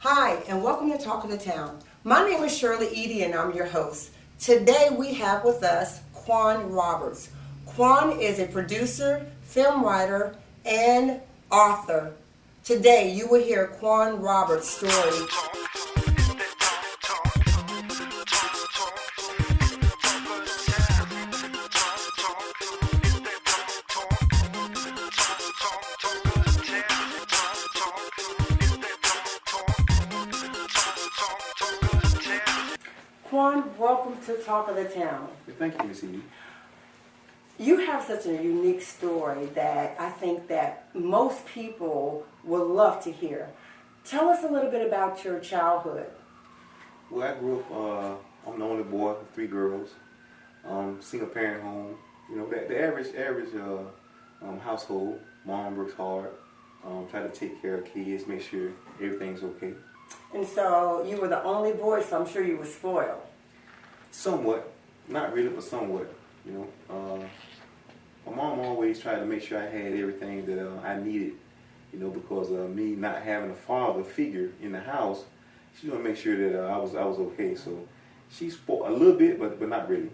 Hi, and welcome to Talk of the Town. My name is Shirley Eady, and I'm your host. Today we have with us Kaun Roberts. Kaun is a producer, film writer, and author. Today you will hear Kaun Roberts' story. Kaun, welcome to Talk of the Town. Thank you, Miss Edie. You have such a unique story that I think that most people would love to hear. Tell us a little bit about your childhood. Well, I grew up, I'm the only boy of three girls, single parent home. You know, the average household. Mom works hard, try to take care of kids, make sure everything's okay. And so you were the only boy, so I'm sure you were spoiled. Somewhat, not really, but somewhat. You know, my mom always tried to make sure I had everything that I needed. You know, because of me not having a father figure in the house, she wanted to make sure that I was okay. So she spoiled a little bit, but not really.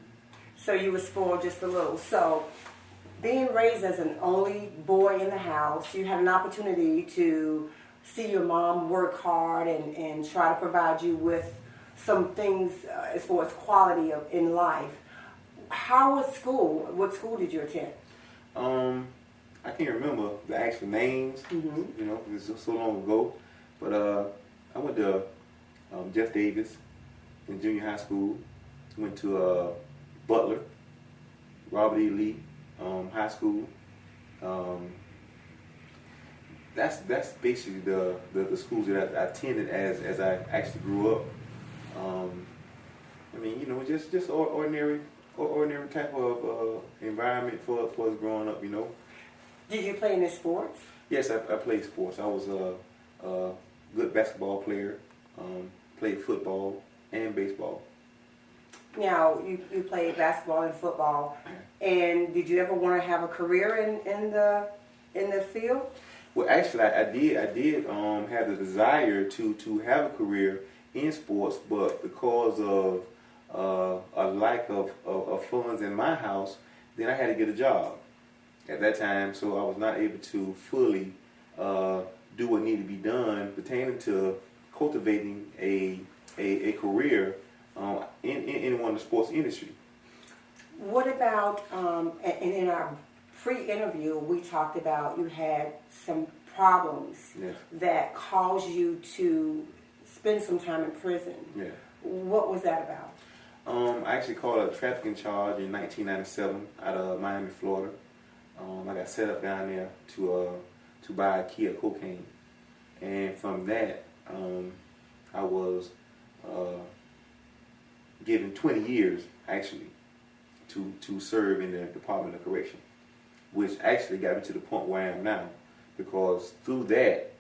So you were spoiled just a little. So being raised as an only boy in the house, you had an opportunity to see your mom work hard and try to provide you with some things as far as quality in life. How was school? What school did you attend? I can't remember the actual names, you know, because it's so long ago. But I went to Jeff Davis in junior high school. Went to Butler, Robert E. Lee High School. That's basically the schools that I attended as I actually grew up. I mean, you know, just ordinary type of environment for us growing up, you know. Did you play any sports? Yes, I played sports. I was a good basketball player, played football and baseball. Now, you played basketball and football, and did you ever want to have a career in the field? Well, actually, I did have the desire to have a career in sports, but because of a lack of funds in my house, then I had to get a job at that time, so I was not able to fully do what needed to be done pertaining to cultivating a career in one of the sports industry. What about, and in our pre-interview, we talked about you had some problems that caused you to spend some time in prison. Yeah. What was that about? I actually called a trafficking charge in 1997 out of Miami, Florida. I got set up down there to buy a key of cocaine, and from that, I was given 20 years actually to serve in the Department of Correction, which actually got me to the point where I am now, because through that,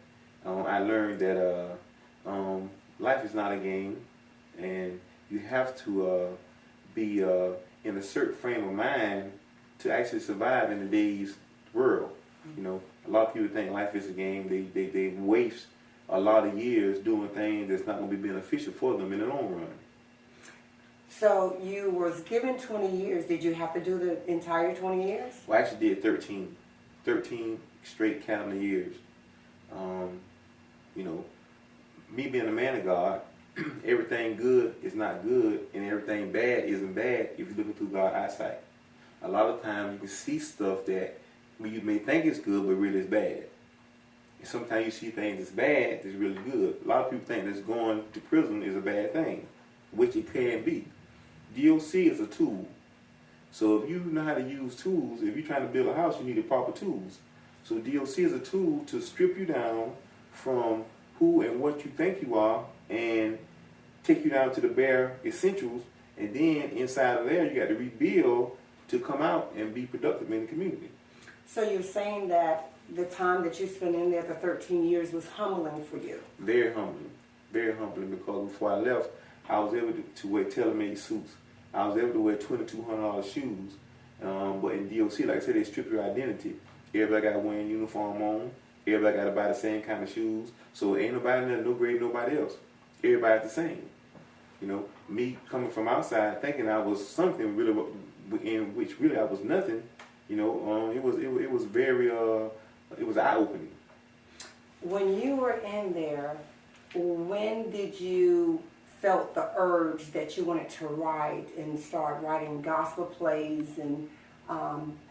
I learned that life is not a game, and you have to be in a certain frame of mind to actually survive in today's world. You know, a lot of people think life is a game. They waste a lot of years doing things that's not going to be beneficial for them in the long run. So you was given 20 years. Did you have to do the entire 20 years? Well, I actually did 13 straight calendar years. You know, me being a man of God, everything good is not good, and everything bad isn't bad if you're looking through God's eyesight. A lot of times you can see stuff that you may think is good, but really is bad. And sometimes you see things that's bad that's really good. A lot of people think that going to prison is a bad thing, which it can be. DOC is a tool. So if you know how to use tools, if you're trying to build a house, you need the proper tools. So DOC is a tool to strip you down from who and what you think you are and take you down to the bare essentials, and then inside of there you got to rebuild to come out and be productive in the community. So you're saying that the time that you spent in there, the 13 years, was humbling for you? Very humbling, because before I left, I was able to wear tailor-made suits. I was able to wear $2,200 shoes. But in DOC, like I said, they strip your identity. Everybody got to wear a uniform on. Everybody got to buy the same kind of shoes. So ain't nobody no great nobody else. Everybody's the same. You know, me coming from outside thinking I was something really, in which really I was nothing. You know, it was very it was eye opening. When you were in there, when did you felt the urge that you wanted to write and start writing gospel plays and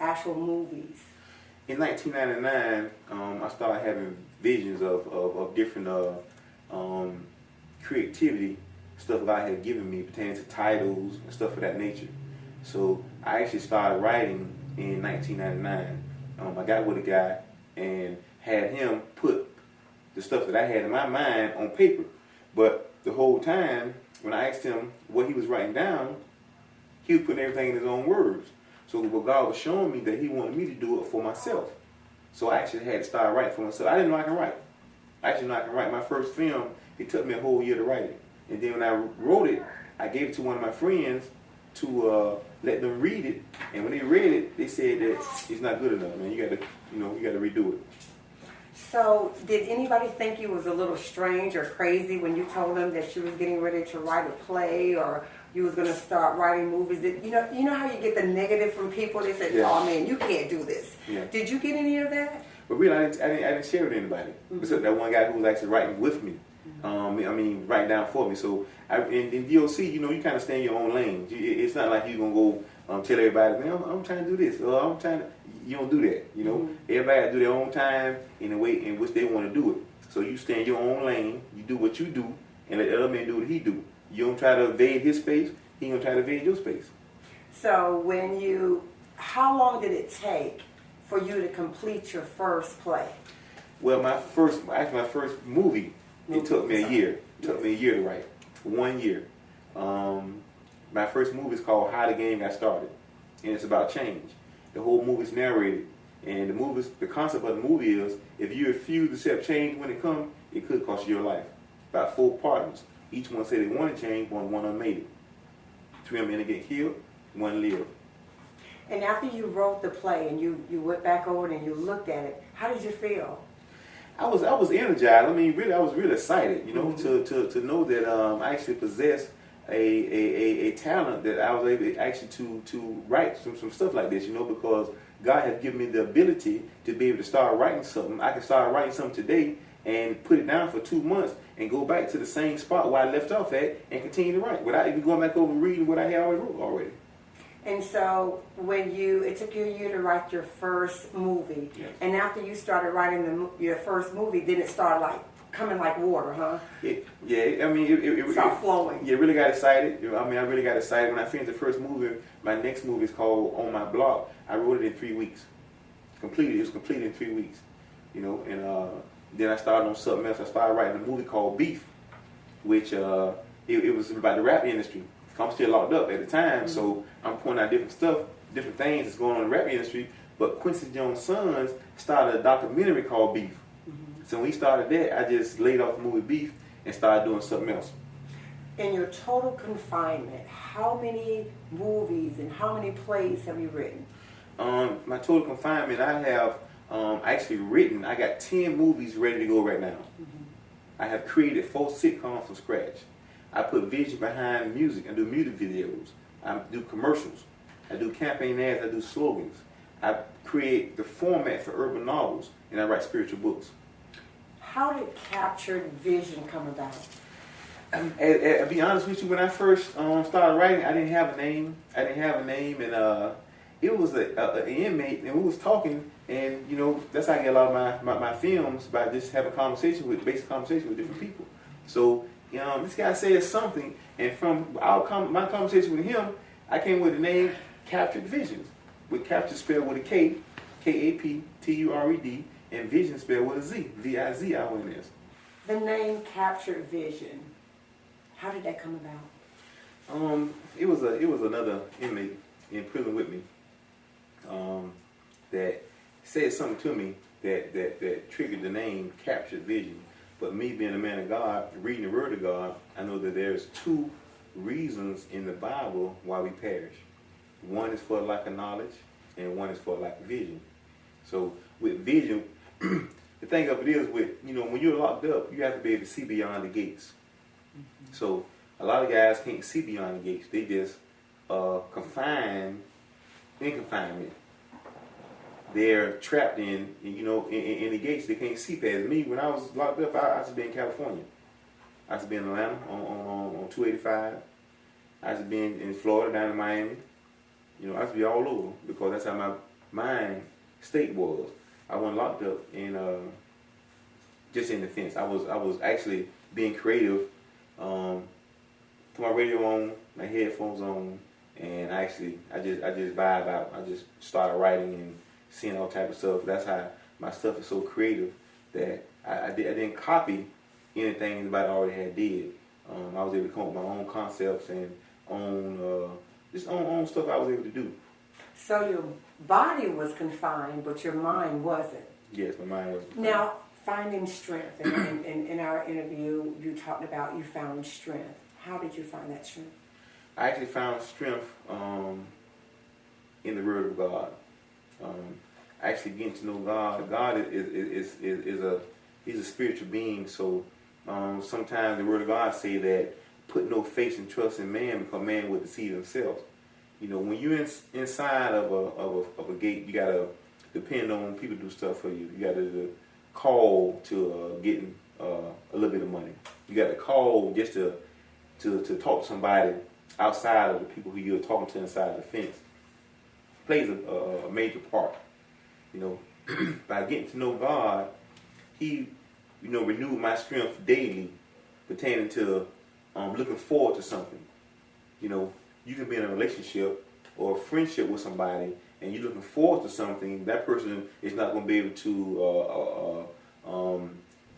actual movies? In 1999, I started having visions of different creativity stuff God had given me pertaining to titles and stuff of that nature. So I actually started writing in 1999. I got with a guy and had him put the stuff that I had in my mind on paper. But the whole time, when I asked him what he was writing down, he was putting everything in his own words. So what God was showing me that he wanted me to do it for myself. So I actually had to start writing for myself. I didn't know I can write. I actually know I can write. My first film, it took me a whole year to write it. And then when I wrote it, I gave it to one of my friends to let them read it. And when they read it, they said that it's not good enough, man. You gotta redo it. So did anybody think you was a little strange or crazy when you told them that you was getting ready to write a play or you was going to start writing movies? You know how you get the negative from people? They say, "Oh man, you can't do this." Yeah. Did you get any of that? But really, I didn't share it with anybody. Mm-hmm. Except that one guy who was actually writing with me. Writing down for me. So in DOC, you kind of stay in your own lane. It's not like you're going to go tell everybody, man, I'm trying to do this. Or I'm trying to, you don't do that, Mm-hmm. Everybody do their own time in the way in which they want to do it. So you stay in your own lane, you do what you do, and let the other man do what he do. You don't try to invade his space, he going to try to invade your space. So how long did it take for you to complete your first play? Well, my first movie, it took me a year. It took me a year to write. 1 year. My first movie is called How the Game Got Started. And it's about change. The whole movie's narrated. And the concept of the movie is, if you refuse to accept change when it comes, it could cost you your life. About 4 partners. Each one said they wanted change, one of them made it. 3 of them ended up getting killed, 1 lived. And after you wrote the play and you went back over it and you looked at it, how did you feel? I was energized. Really, I was really excited, mm-hmm. to know that I actually possessed a talent that I was able actually to write some stuff like this, because God has given me the ability to be able to start writing something. I can start writing something today and put it down for 2 months and go back to the same spot where I left off at and continue to write without even going back over and reading what I had already wrote already. And so it took you a year to write your first movie. Yes. And after you started writing your first movie, then it started coming like water, huh? It started flowing. Yeah, really got excited. I really got excited. When I finished the first movie, my next movie is called On My Block. I wrote it in 3 weeks. It was completed in 3 weeks. And then I started on something else. I started writing a movie called Beef, which it was about the rap industry. I'm still locked up at the time, mm-hmm. So I'm pointing out different things that's going on in the rap industry. But Quincy Jones' sons started a documentary called Beef. Mm-hmm. So when he started that, I just laid off the movie Beef and started doing something else. In your total confinement, how many movies and how many plays have you written? My total confinement, I have actually written, I got 10 movies ready to go right now. Mm-hmm. I have created 4 sitcoms from scratch. I put vision behind music. I do music videos. I do commercials. I do campaign ads. I do slogans. I create the format for urban novels, and I write spiritual books. How did Kapture Vision come about? I'll be honest with you, when I first started writing, I didn't have a name. And it was an inmate, and we was talking, and that's how I get a lot of my films, by just having basic conversation with different people. So this guy said something, and from my conversation with him, I came with the name Kapture Vizions, with Kapture spelled with a K, Kaptured, and Vision spelled with a Z, Vizions. The name Kapture Vision, how did that come about? It was another inmate in prison with me that said something to me that triggered the name Kapture Vision. But me being a man of God, reading the Word of God, I know that there's 2 reasons in the Bible why we perish. One is for lack of knowledge, and one is for lack of vision. So with vision, the thing of it is with, when you're locked up, you have to be able to see beyond the gates. So a lot of guys can't see beyond the gates. They just confined in confinement. They're trapped in the gates. They can't see past. Me, when I was locked up, I used to be in California. I used to be in Atlanta on 285. I used to be in Florida, down in Miami. I used to be all over because that's how my mind state was. I wasn't locked up in just in the fence. I was actually being creative. Put my radio on, my headphones on, and I just vibe out. I just started writing and seeing all type of stuff. That's how my stuff is so creative that I didn't copy anything anybody already had did. I was able to come up with my own concepts and own stuff I was able to do. So your body was confined, but your mind wasn't. Yes, my mind was confined. Now, finding strength. In our interview, you talked about you found strength. How did you find that strength? I actually found strength in the Word of God. Actually getting to know God. God he's a spiritual being. So sometimes the Word of God say that put no faith and trust in man because man will deceive himself. When you're inside of a gate, you gotta depend on people to do stuff for you. You gotta call to getting a little bit of money. You gotta call just to talk to somebody outside of the people who you're talking to inside the fence. Plays a major part. By getting to know God, He, renewed my strength daily, pertaining to looking forward to something. You can be in a relationship or a friendship with somebody, and you're looking forward to something. That person is not going to be able to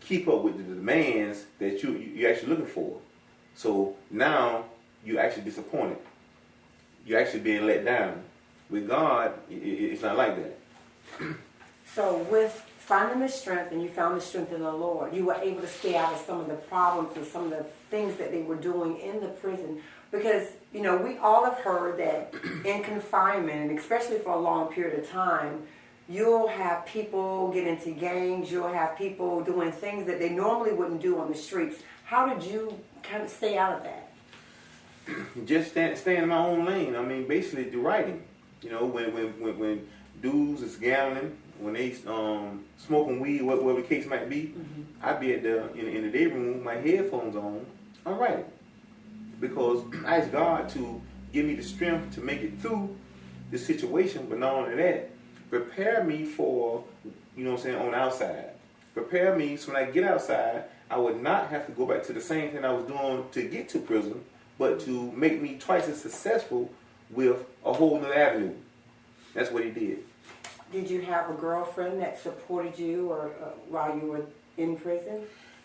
keep up with the demands that you're actually looking for. So now you're actually disappointed. You're actually being let down. With God, it's not like that. So with finding the strength, and you found the strength in the Lord, you were able to stay out of some of the problems and some of the things that they were doing in the prison. Because, we all have heard that in confinement, and especially for a long period of time, you'll have people get into gangs, you'll have people doing things that they normally wouldn't do on the streets. How did you kind of stay out of that? Just stay in my own lane. I mean, basically the writing. When dudes is gambling, when they smoking weed, whatever the case might be, I'd be in the day room with my headphones on. I'm writing because I asked God to give me the strength to make it through the situation. But not only that, prepare me for on the outside. Prepare me so when I get outside, I would not have to go back to the same thing I was doing to get to prison, but to make me twice as successful with a whole other avenue. That's what He did. Did you have a girlfriend that supported you or while you were in prison?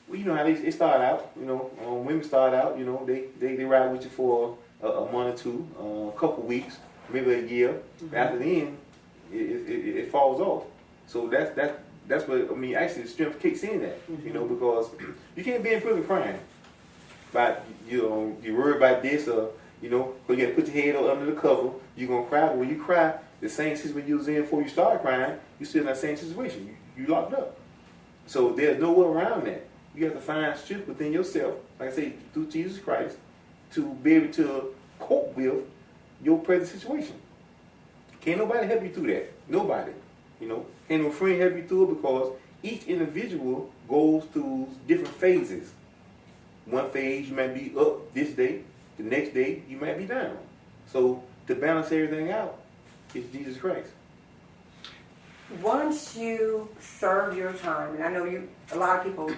Well, you know how they start out. Women start out. They ride with you for a month or two, a couple weeks, maybe a year. Mm-hmm. After then, it falls off. So that's what I mean. Actually, the strength kicks in at. Because you can't be in prison crying. But you're worried about this or because you got to put your head under the cover. You're gonna cry. But when you cry, the same situation you was in before you started crying, you're still in that same situation. You locked up. So there's no way around that. You have to find strength within yourself, like I say, through Jesus Christ, to be able to cope with your present situation. Can't nobody help you through that. Nobody. Can't no friend help you through it because each individual goes through different phases. One phase you might be up this day, the next day you might be down. So to balance everything out is Jesus Christ. Once you serve your time, and I know a lot of people,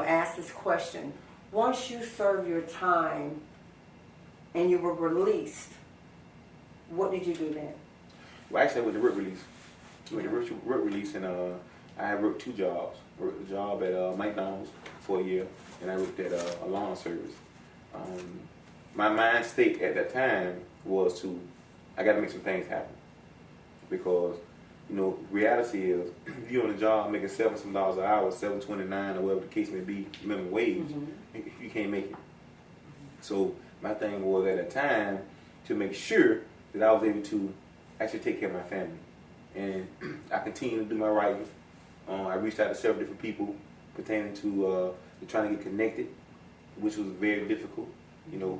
ask this question. Once you serve your time and you were released, what did you do then? Well, actually, I went to work release. Work release, and I worked 2 jobs. I worked a job at McDonald's for a year, and I worked at a lawn service. My mind state at that time was I got to make some things happen because reality is if you're on a job making $7 an hour, $7.29 or whatever the case may be, minimum wage, you can't make it. So my thing was at a time to make sure that I was able to actually take care of my family, and I continued to do my writing. I reached out to several different people pertaining to trying to get connected, which was very difficult, you know.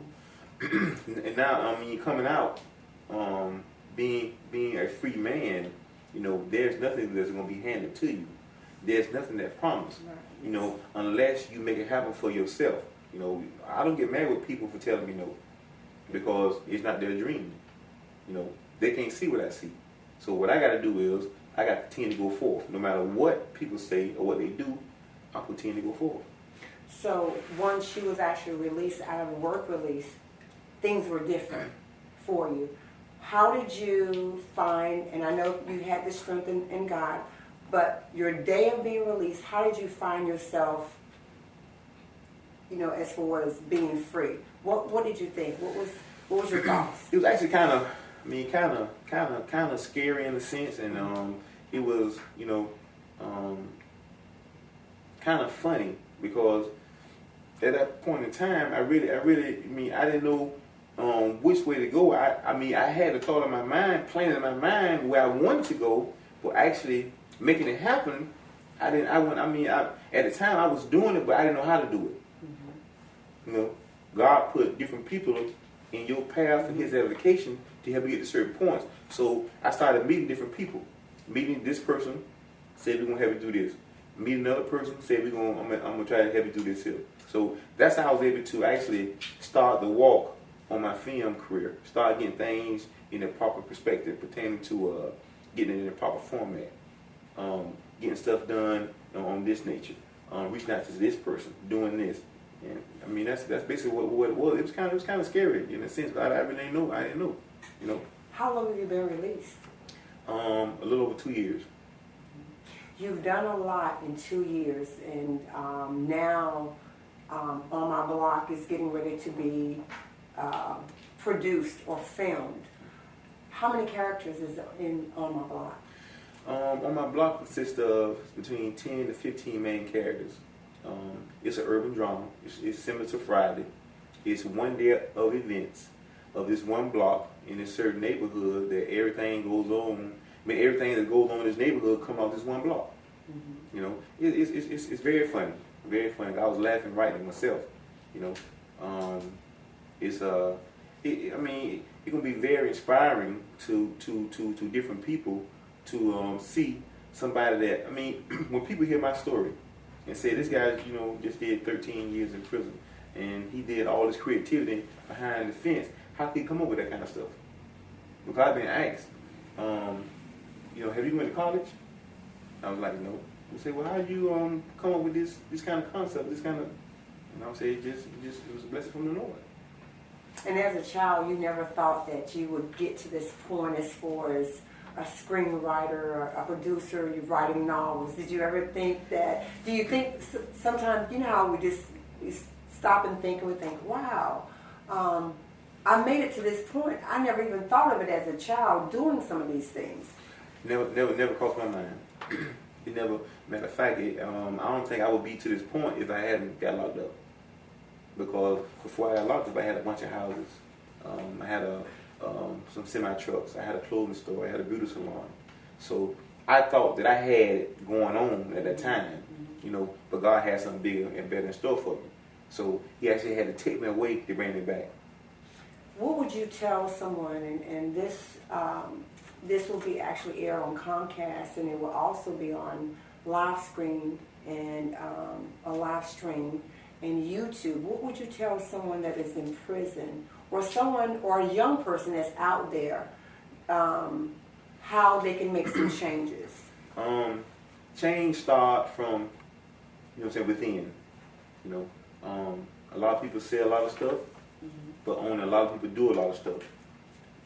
And now, you're coming out, being a free man, you know, there's nothing that's going to be handed to you. There's nothing that's promised, you know, unless you make it happen for yourself. You know, I don't get mad with people for telling me no, because it's not their dream. You know, they can't see what I see. So what I got to do is, I got to continue to go forward. No matter what people say or what they do, I'll continue to go forward. So once she was actually released out of a work release, things were different for you. How did you find, and I know you had the strength in God, but your day of being released, how did you find yourself, you know, as far as being free? What did you think? What was your thoughts? It was actually kind of scary in a sense, and it was, you know, kind of funny, because at that point in time, I didn't know which way to go. I had the thought in my mind, planning in my mind where I wanted to go, but actually making it happen, at the time I was doing it, but I didn't know how to do it. You know, God put different people in your path and His edification to help you get to certain points. So I started meeting different people. Meeting this person, said we're gonna help you do this. Meeting another person, said I'm gonna try to help you do this here. So that's how I was able to actually start the walk on my film career. Start getting things in a proper perspective pertaining to getting it in a proper format. Getting stuff done on this nature. Reaching out to this person, doing this. And that's basically what it was. It was kind of scary in a sense, but I really didn't know. I didn't know, you know. How long have you been released? A little over 2 years. You've done a lot in 2 years, and now On My Block is getting ready to be produced or filmed. How many characters is in On My Block? On My Block consists of between 10 to 15 main characters. It's an urban drama. It's similar to Friday. It's one day of events of this one block in a certain neighborhood that everything goes on. Everything that goes on in this neighborhood come out this one block. Mm-hmm. You know, it's very funny, very funny. I was laughing writing myself. You know, it's gonna be very inspiring to different people to see somebody that when people hear my story and say this guy, you know, just did 13 years in prison and he did all this creativity behind the fence. How could he come up with that kind of stuff? Because I've been asked, you know, have you went to college? I was like, no. They say, well, how did you come up with this kind of concept, this kind of, and I would say, it was a blessing from the Lord. And as a child, you never thought that you would get to this point as far as a screenwriter or a producer, you're writing novels. Did you ever think that, do you think sometimes, you know how we stop and think and we think, wow, I made it to this point. I never even thought of it as a child doing some of these things. Never crossed my mind. It never, matter of fact, I don't think I would be to this point if I hadn't got locked up. Because before I got locked up, I had a bunch of houses. I had some semi-trucks. I had a clothing store. I had a beauty salon. So I thought that I had it going on at that time, you know, but God had something bigger and better in store for me. So He actually had to take me away to bring me back. What would you tell someone, and this will be actually aired on Comcast, and it will also be on live screen and a live stream and YouTube. What would you tell someone that is in prison, or a young person that's out there, how they can make some changes? Change start from, you know what I'm saying, within. You know, a lot of people say a lot of stuff, but only a lot of people do a lot of stuff.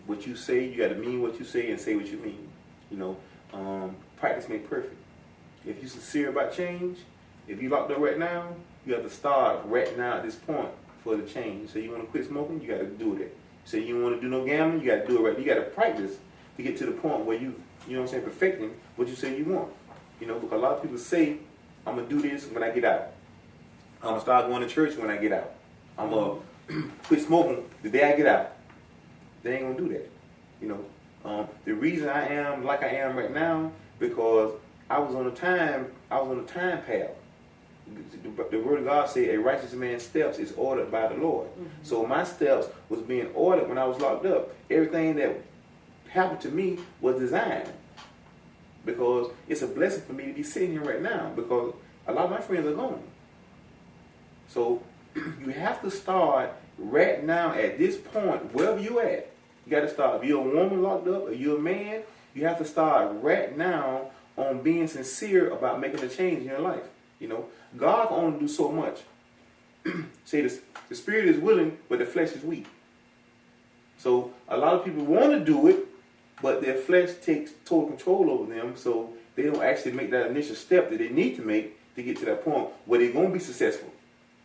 What you say, you got to mean what you say and say what you mean. You know, practice makes perfect. If you're sincere about change, if you locked up right now, you have to start right now at this point for the change. So you want to quit smoking, you got to do it. So you want to do no gambling, you got to do it right. You got to practice to get to the point where you know what I'm saying, perfecting what you say you want. You know, because a lot of people say, I'm going to do this when I get out. I'm going to start going to church when I get out. I'm going to quit smoking the day I get out. They ain't going to do that. You know, the reason I am like I am right now, because I was on a time path. The word of God said, a righteous man's steps is ordered by the Lord. So my steps was being ordered when I was locked up. Everything that happened to me was designed, because it's a blessing for me to be sitting here right now, because a lot of my friends are gone. So you have to start right now at this point, wherever you at. You got to start. If you're a woman locked up or you're a man, you have to start right now on being sincere about making a change in your life. You know, God can only do so much. Say this, the spirit is willing, but the flesh is weak. So a lot of people want to do it, but their flesh takes total control over them, so they don't actually make that initial step that they need to make to get to that point where they're going to be successful.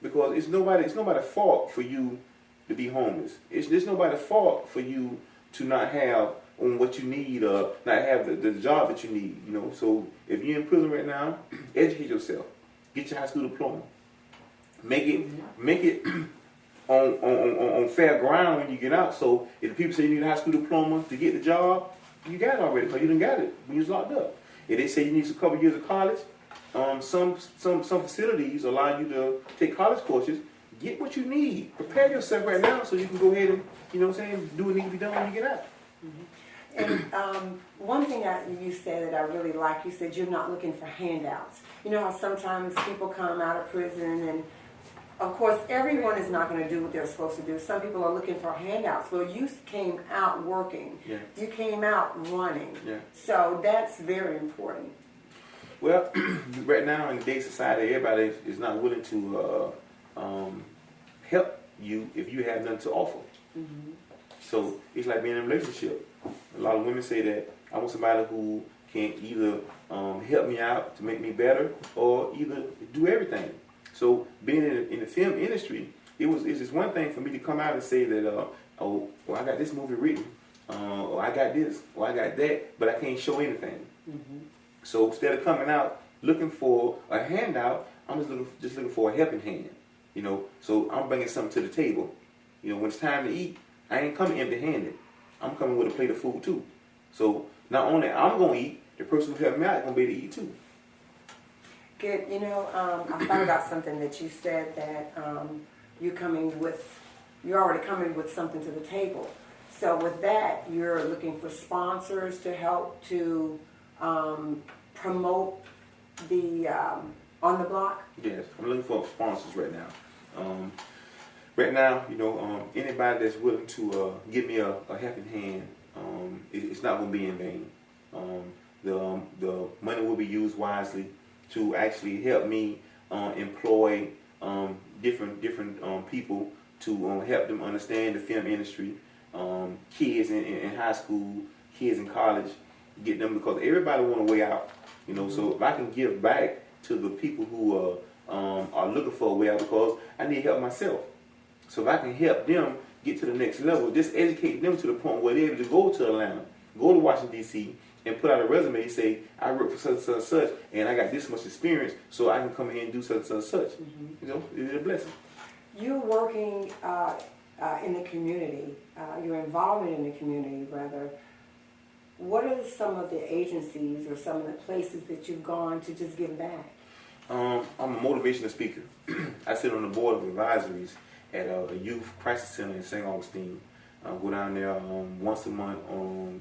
Because it's nobody's fault for you to be homeless. It's nobody's fault for you to not have on what you need or not have the job that you need. You know, so if you're in prison right now, educate yourself. Get your high school diploma. Make it on fair ground when you get out. So if people say you need a high school diploma to get the job, you got it already, because you done got it when you was locked up. If they say you need a couple years of college, some facilities allow you to take college courses. Get what you need. Prepare yourself right now so you can go ahead and, you know what I'm saying, do what needs to be done when you get out. And one thing you said that I really like, you said you're not looking for handouts. You know how sometimes people come out of prison, and of course everyone is not going to do what they're supposed to do. Some people are looking for handouts. Well, you came out working. Yeah. You came out running. Yeah. So that's very important. Well, right now in today's society, everybody is not willing to help you if you have nothing to offer. So it's like being in a relationship. A lot of women say that I want somebody who can either help me out to make me better, or either do everything. So being in the film industry, it's just one thing for me to come out and say that, oh, well, I got this movie written, or I got this, or I got that, but I can't show anything. So instead of coming out looking for a handout, I'm just looking for a helping hand. You know, so I'm bringing something to the table. You know, when it's time to eat, I ain't coming empty-handed. I'm coming with a plate of food too. So not only I'm going to eat, the person who helped me out is going to be able to eat too. Good. You know, I thought about something that you said, that you're already coming with something to the table. So with that, you're looking for sponsors to help to promote the On the Block? Yes, I'm looking for sponsors right now. Right now, you know, anybody that's willing to give me a helping hand, it's not going to be in vain. The money will be used wisely to actually help me employ different people to help them understand the film industry. Kids in high school, kids in college, get them, because everybody want a way out. You know, so if I can give back to the people who are looking for a way out, because I need help myself. So if I can help them get to the next level, just educate them to the point where they're able to go to Atlanta, go to Washington, D.C., and put out a resume, say, I work for such and such, and I got this much experience, so I can come in and do such and such. You know, it's a blessing. You're working in the community, your involvement in the community, rather. What are some of the agencies or some of the places that you've gone to just give back? I'm a motivational speaker. I sit on the board of advisories at a youth crisis center in St. Augustine. I go down there once a month on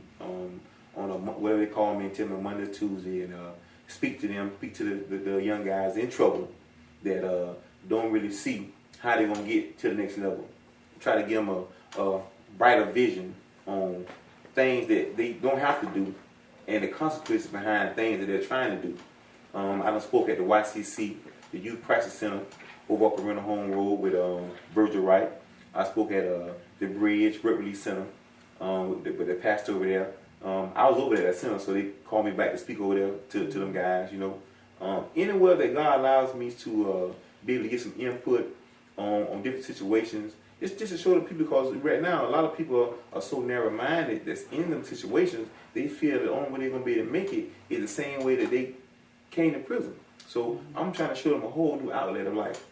whatever they call me, and tell me Monday or Tuesday, and speak to them, speak to the young guys in trouble that don't really see how they're going to get to the next level. Try to give them a brighter vision on things that they don't have to do and the consequences behind things that they're trying to do. I done spoke at the YCC, the Youth Crisis Center, over up around the home road with Virgil Wright. I spoke at the Bridge Work Release Center with the pastor over there. I was over there at that center, so they called me back to speak over there to them guys, you know. Anywhere that God allows me to be able to get some input on different situations, it's just to show the people, because right now a lot of people are so narrow-minded that's in them situations, they feel the only way they're going to be able to make it is the same way that they came to prison. So I'm trying to show them a whole new outlet of life.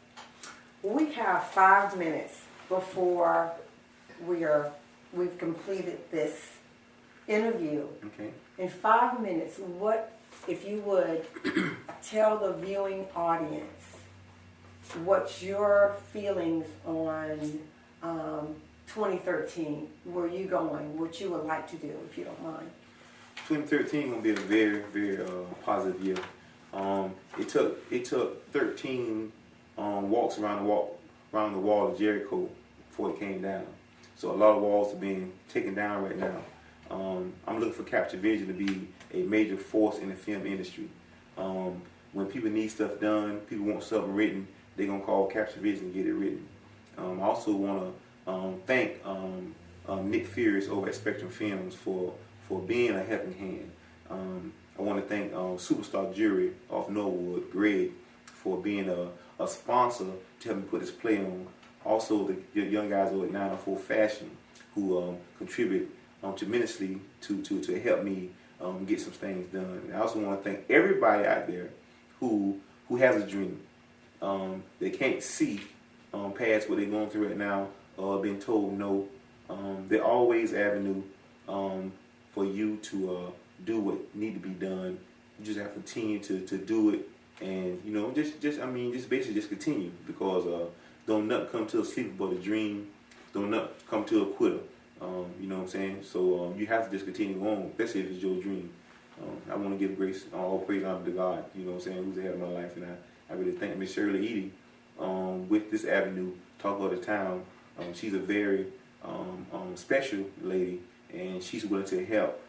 We have 5 minutes before we've completed this interview. Okay. In 5 minutes, what if you would tell the viewing audience what your feelings on 2013, where you going, what you would like to do, if you don't mind. 2013 gonna be a very, very positive year. It took 13 walks around the wall of Jericho before it came down. So a lot of walls are being taken down right now. I'm looking for Kapture Vizions to be a major force in the film industry. When people need stuff done, people want something written, they're gonna call Kapture Vizions and get it written. I also want to thank Nick Furious over at Spectrum Films for being a helping hand. I want to thank Superstar Jury off Norwood, Greg, for being a sponsor to help me put this play on. Also, the young guys over at 904 Fashion who contribute tremendously to help me get some things done. And I also want to thank everybody out there who has a dream. They can't see past what they're going through right now or being told no. There's always avenue for you to do what need to be done. You just have to continue to do it, and just basically just continue, because don't nothing come to a sleeper but a dream. Don't nothing come to a quitter. You know what I'm saying? So you have to just continue on, especially if it's your dream. I want to give grace, all praise and honor to God. You know what I'm saying? Who's ahead of my life, and I really thank Miss Shirley Eady with this avenue, Talk of the Town. She's a very special lady, and she's willing to help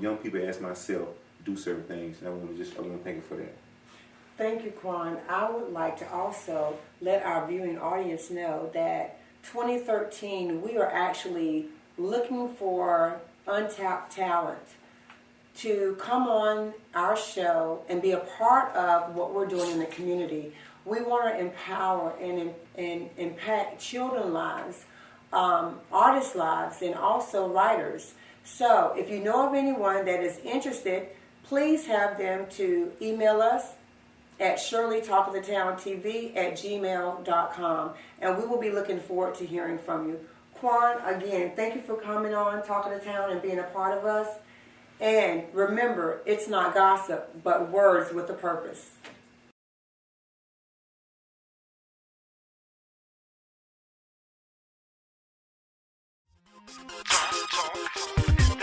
young people as myself do certain things. And I want to thank her for that. Thank you, Kaun. I would like to also let our viewing audience know that 2013, we are actually looking for untapped talent to come on our show and be a part of what we're doing in the community. We want to empower and impact children's lives, artists' lives, and also writers. So if you know of anyone that is interested, please have them to email us at shirleytalkofthetown.tv@gmail.com, and we will be looking forward to hearing from you. Kaun, again, thank you for coming on Talk of the Town and being a part of us. And remember, it's not gossip, but words with a purpose. Talk.